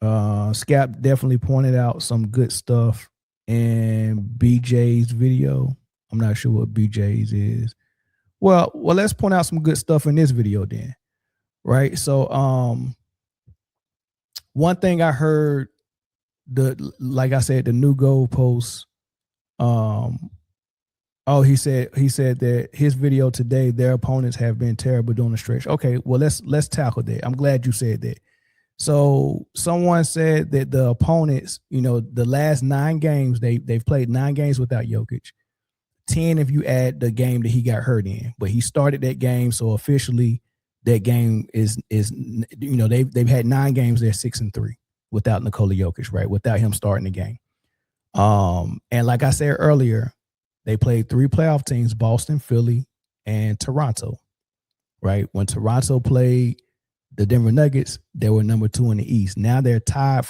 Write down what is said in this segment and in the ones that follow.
Scap definitely pointed out some good stuff in BJ's video. I'm not sure what BJ's is. Well, let's point out some good stuff in this video then. Right? So one thing I heard, like I said, the new goalposts. He said that his video today, their opponents have been terrible during the stretch. Okay, well let's tackle that. I'm glad you said that. So someone said that the opponents, the last 9 games, they've played 9 games without Jokic. 10 if you add the game that he got hurt in. But he started that game, so officially that game is they've had 9 games, they're 6-3 without Nikola Jokic, right? Without him starting the game. And like I said earlier, they played 3 playoff teams, Boston, Philly, and Toronto, right? When Toronto played the Denver Nuggets, they were number 2 in the East. Now they're tied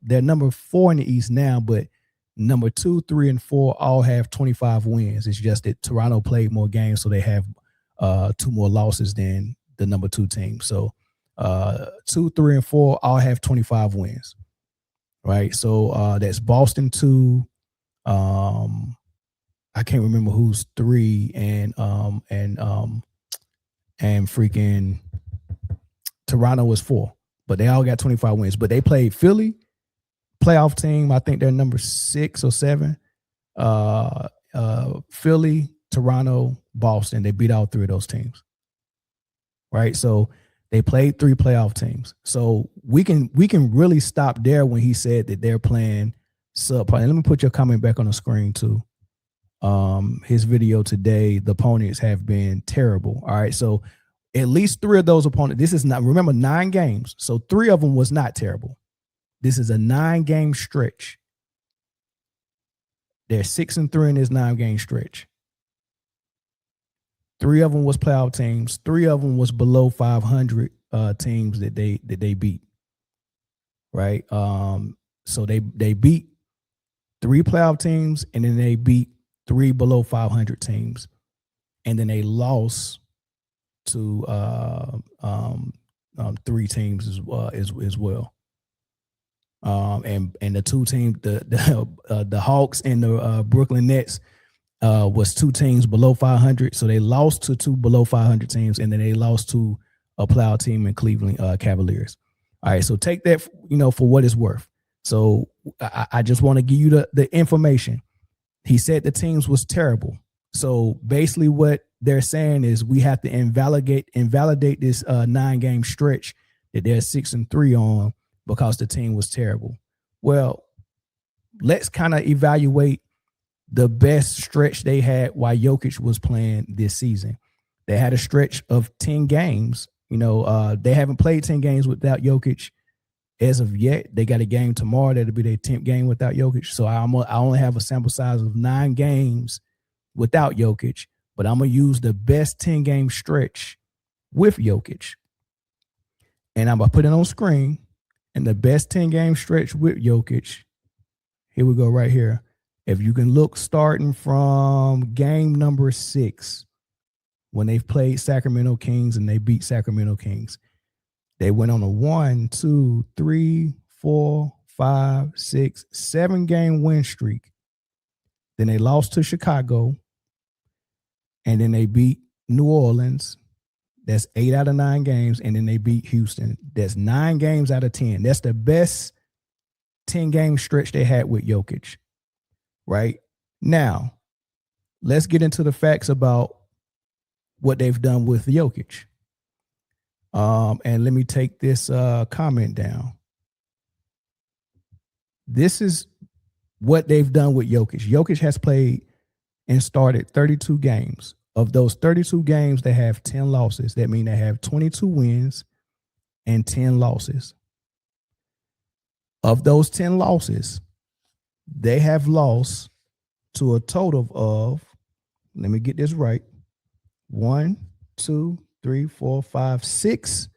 they're number 4 in the East now, but number 2, 3, and 4 all have 25 wins. It's just that Toronto played more games, so they have 2 more losses than the number 2 team. So 2, 3, and 4 all have 25 wins, right? So that's Boston 2. I can't remember who's 3 and freaking Toronto was 4, but they all got 25 wins. But they played Philly, playoff team. I think they're number 6 or 7. Philly, Toronto, Boston. They beat all 3 of those teams. Right. So they played 3 playoff teams. So we can really stop there when he said that they're playing subpar. And let me put your comment back on the screen too. His video today, the opponents have been terrible. All right. So at least 3 of those opponents, this is not, remember, 9 games. So 3 of them was not terrible. This is a 9-game stretch. They're 6-3 in this 9-game stretch. 3 of them was playoff teams. 3 of them was below 500 teams that they beat. Right. So they beat 3 playoff teams, and then they beat 3 below 500 teams, and then they lost to 3 teams as well. And the 2 teams, the Hawks and the Brooklyn Nets, was 2 teams below 500. So they lost to 2 below 500 teams, and then they lost to a playoff team in Cleveland Cavaliers. All right, so take that for what it's worth. So I just want to give you the information. He said the teams was terrible. So basically what they're saying is we have to invalidate this 9-game stretch that they're 6-3 on because the team was terrible. Well, let's kind of evaluate the best stretch they had while Jokic was playing this season. They had a stretch of 10 games. They haven't played 10 games without Jokic as of yet. They got a game tomorrow. That'll be their 10th game without Jokic. So I only have a sample size of 9 games without Jokic, but I'm going to use the best 10-game stretch with Jokic. And I'm going to put it on screen. And the best 10-game stretch with Jokic, here we go right here. If you can look starting from game number 6, when they've played Sacramento Kings and they beat Sacramento Kings, they went on a 1, 2, 3, 4, 5, 6, 7-game win streak. Then they lost to Chicago. And then they beat New Orleans. That's 8 out of 9 games. And then they beat Houston. That's 9 games out of 10. That's the best 10-game stretch they had with Jokic. Right? Now, let's get into the facts about what they've done with Jokic. And let me take this comment down. This is what they've done with Jokic. Jokic has played and started 32 games. Of those 32 games, they have 10 losses. That means they have 22 wins and 10 losses. Of those 10 losses, they have lost to a total of, let me get this right, 1, 2, 3, 4, 5, 6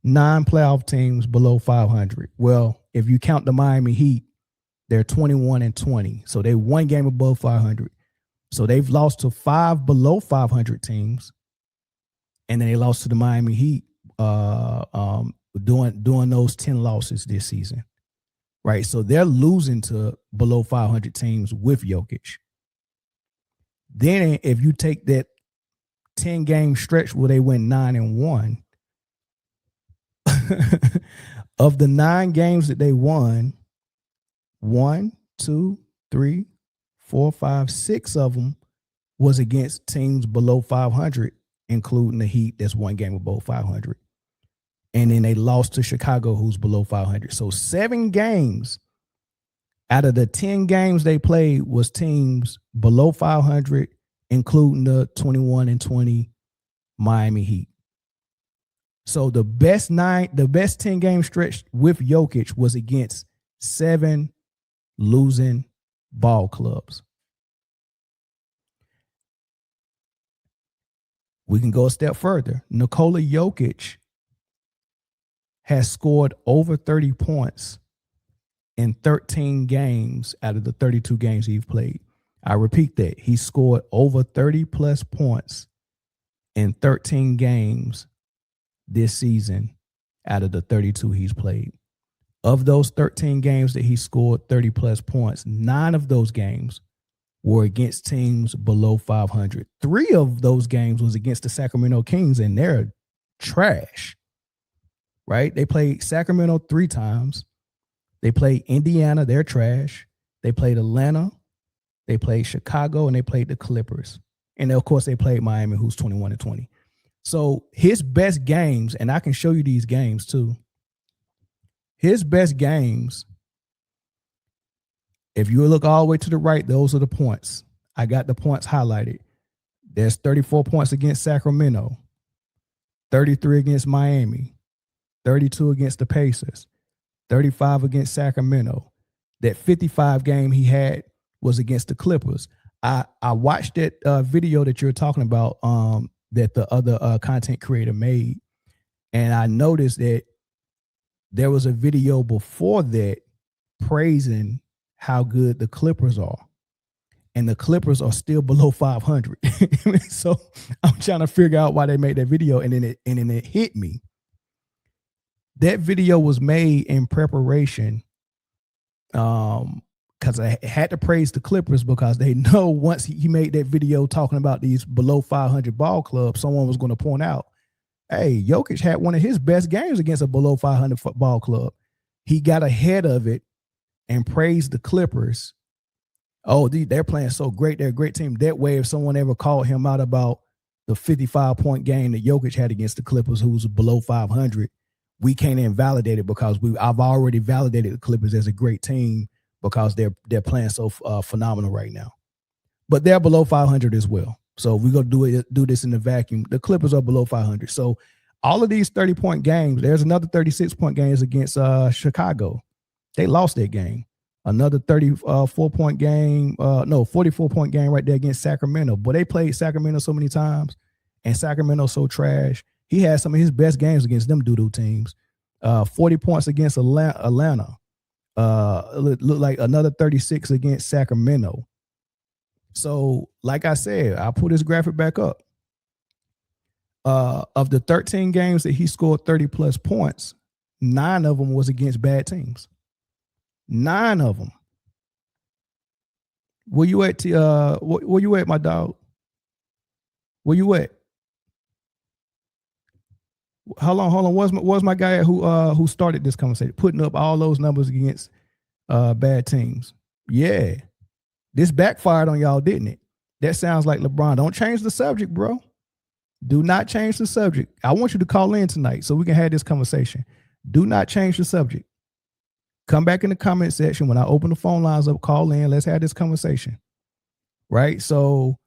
non-playoff teams below 500. Well, if you count the Miami Heat, they're 21-20. So they 1 game above 500. So they've lost to 5 below 500 teams. And then they lost to the Miami Heat during those 10 losses this season, right? So they're losing to below 500 teams with Jokic. Then if you take that 10-game stretch where they went 9-1, of the 9 games that they won, 1, 2, 3, 4, 5, 6 of them was against teams below 500, including the Heat. That's 1 game above 500. And then they lost to Chicago, who's below 500. So 7 games out of the 10 games they played was teams below 500, including the 21-20 Miami Heat. So the best 10-game stretch with Jokic was against 7 losing ball clubs. We can go a step further. Nikola Jokic has scored over 30 points in 13 games out of the 32 games he's played. I repeat that. He scored over 30 plus points in 13 games this season out of the 32 he's played. Of those 13 games that he scored 30 plus points, 9 of those games were against teams below 500. 3 of those games was against the Sacramento Kings, and they're trash, right? They played Sacramento 3 times. They played Indiana, they're trash. They played Atlanta, they played Chicago, and they played the Clippers. And of course, they played Miami, who's 21-20. So his best games, and I can show you these games too. His best games, if you look all the way to the right, those are the points. I got the points highlighted. There's 34 points against Sacramento, 33 against Miami, 32 against the Pacers, 35 against Sacramento. That 55 game he had was against the Clippers. I watched that video that you're talking about that the other content creator made, and I noticed that there was a video before that praising how good the Clippers are. And the Clippers are still below 500. So I'm trying to figure out why they made that video. And then it hit me. That video was made in preparation because I had to praise the Clippers because they know once he made that video talking about these below 500 ball clubs, someone was going to point out, hey, Jokic had one of his best games against a below 500 ball club. He got ahead of it and praised the Clippers. Oh, they're playing so great. They're a great team. That way, if someone ever called him out about the 55-point game that Jokic had against the Clippers, who was below 500, we can't invalidate it because I've already validated the Clippers as a great team because they're playing so phenomenal right now. But they're below 500 as well. So we're going to do this in the vacuum. The Clippers are below 500. So all of these 30-point games, there's another 36-point games against Chicago. They lost that game. Another 44-point game, 44-point game right there against Sacramento. But they played Sacramento so many times, and Sacramento's so trash. He had some of his best games against them doo-doo teams. 40 points against Atlanta. Looked like another 36 against Sacramento. So, like I said, I'll put his graphic back up. Of the 13 games that he scored 30-plus points, 9 of them was against bad teams. 9 of them. Where you at? Where you at, my dog? Where you at? Hold on. Where's my guy who started this conversation, putting up all those numbers against bad teams? Yeah. This backfired on y'all, didn't it? That sounds like LeBron. Don't change the subject, bro. Do not change the subject. I want you to call in tonight so we can have this conversation. Do not change the subject. Come back in the comment section. When I open the phone lines up, call in. Let's have this conversation. Right? So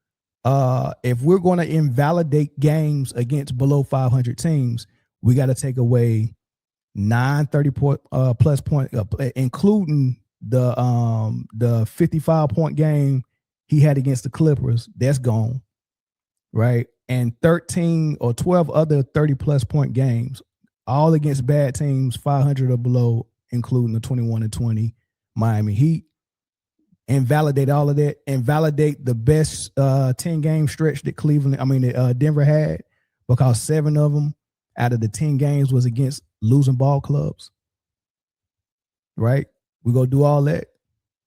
if we're going to invalidate games against below 500 teams, we got to take away 9 30-plus point, including the 55-point game he had against the Clippers. That's gone, right? And 13 or 12 other 30-plus point games, all against bad teams, 500 or below, including the 21-20 Miami Heat. Invalidate all of that. Invalidate the best 10-game stretch that Denver had, because 7 of them out of the 10 games was against losing ball clubs, right? We go do all that.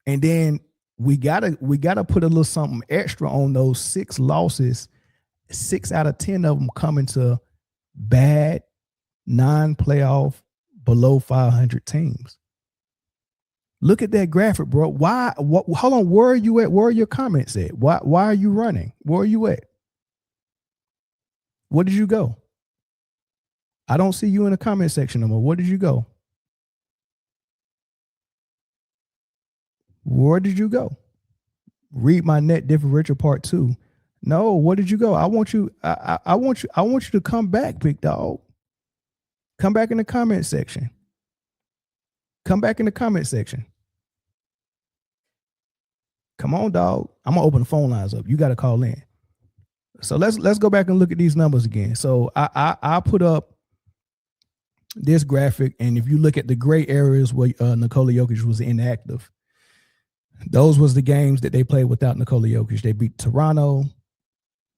And then we gotta put a little something extra on those 6 losses. 6 out of 10 of them coming to bad non-playoff below 500 teams. Look at that graphic, bro. Why? Hold on. Where are you at? Where are your comments at? Why are you running? Where are you at? Where did you go? I don't see you in the comment section no more. Where did you go? Where did you go? Read my net differential part 2. No, where did you go? I want you to come back, big dog. Come back in the comment section. Come back in the comment section. Come on, dog. I'm gonna open the phone lines up. You got to call in. So let's go back and look at these numbers again. So I put up this graphic, and if you look at the gray areas where Nikola Jokic was inactive, those was the games that they played without Nikola Jokic. They beat Toronto,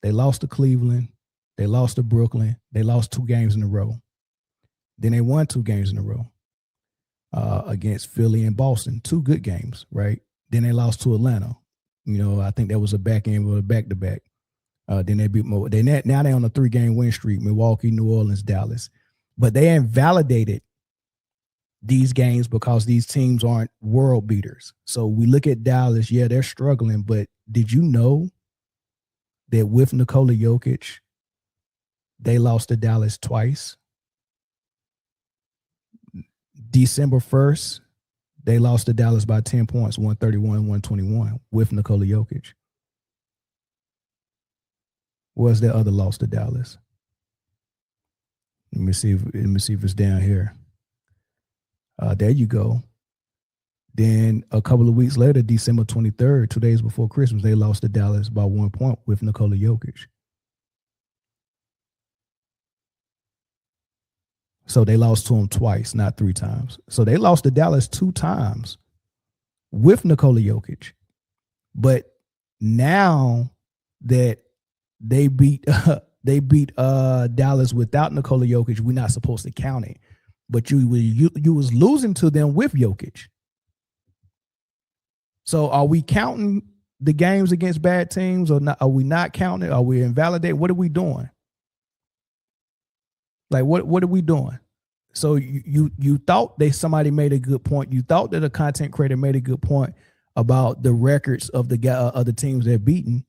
they lost to Cleveland, they lost to Brooklyn, they lost 2 games in a row. Then they won 2 games in a row against Philly and Boston, 2 good games, right? Then they lost to Atlanta. I think that was a back end of a back-to-back. Then they beat now they're on a 3-game win streak: Milwaukee, New Orleans, Dallas. But they invalidated these games because these teams aren't world beaters. So we look at Dallas, yeah, they're struggling, but did you know that with Nikola Jokic, they lost to Dallas twice? December 1st, they lost to Dallas by 10 points, 131-121 with Nikola Jokic. What's their other loss to Dallas? Let me see if it's down here. There you go. Then a couple of weeks later, December 23rd, 2 days before Christmas, they lost to Dallas by 1 point with Nikola Jokic. So they lost to him twice, not 3 times. So they lost to Dallas 2 times with Nikola Jokic. But now that they beat Dallas without Nikola Jokic, we're not supposed to count it. But you was losing to them with Jokic. So are we counting the games against bad teams or not? Are we not counting it? Are we invalidating? What are we doing? Like what are we doing? So you thought somebody made a good point. You thought that a content creator made a good point about the records of the teams they're beating.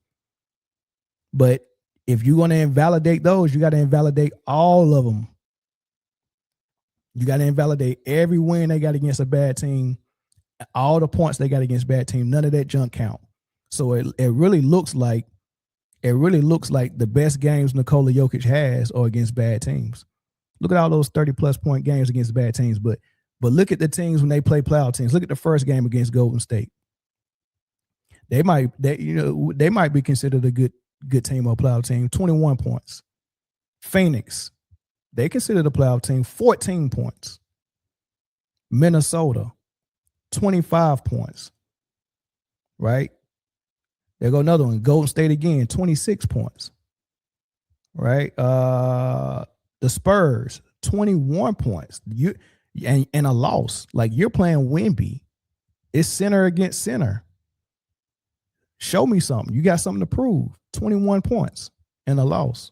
But if you're going to invalidate those, you got to invalidate all of them. You got to invalidate every win they got against a bad team, all the points they got against bad team. None of that junk count. So it really looks like the best games Nikola Jokic has are against bad teams. Look at all those 30-plus point games against bad teams. But look at the teams when they play playoff teams. Look at the first game against Golden State. They might be considered a good team or playoff team. 21 points. Phoenix, they considered a playoff team. 14 points. Minnesota, 25 points. Right? There go another one. Golden State again, 26 points. Right? The Spurs, 21 points. And a loss. Like, you're playing Wemby. It's center against center. Show me something. You got something to prove. 21 points and a loss.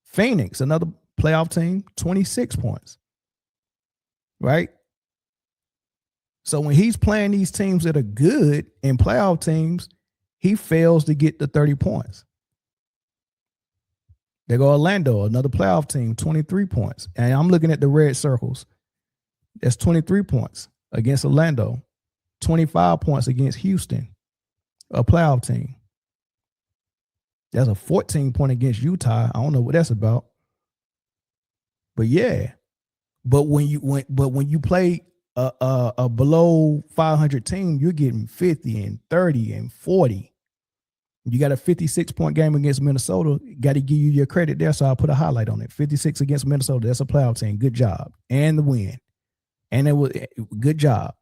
Phoenix, another playoff team, 26 points. Right? So when he's playing these teams that are good and playoff teams, he fails to get the 30 points. There go Orlando, another playoff team, 23 points. And I'm looking at the red circles. That's 23 points against Orlando, 25 points against Houston, a playoff team. That's a 14 point against Utah. I don't know what that's about. But yeah. But when you play a below 500 team, you're getting 50 and 30 and 40. You got a 56 point game against Minnesota. Got to give you your credit there. So I'll put a highlight on it. 56 against Minnesota. That's a playoff team. Good job. And the win. And it was good job.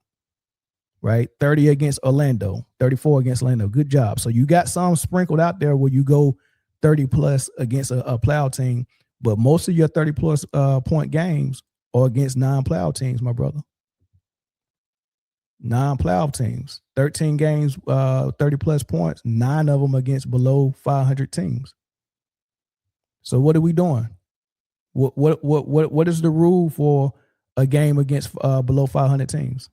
Right? 30 against Orlando. 34 against Orlando. Good job. So you got some sprinkled out there where you go 30 plus against a playoff team. But most of your 30 plus point games are against non-playoff teams, my brother. Non-playoff teams. 13 games, 30 plus points, 9 of them against below 500 teams. So what are we doing? What is the rule for a game against below 500 teams?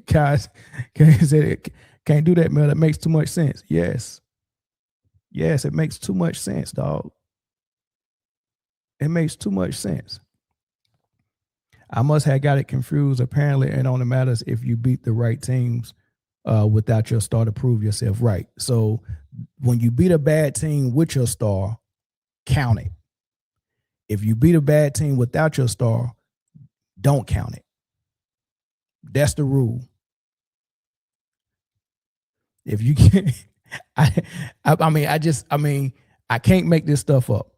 Guys, can't do that, man. That makes too much sense. Yes, it makes too much sense, dog. It makes too much sense. I must have got it confused. Apparently, it only matters if you beat the right teams without your star to prove yourself right. So when you beat a bad team with your star, count it. If you beat a bad team without your star, don't count it. That's the rule. If you can't, I can't make this stuff up.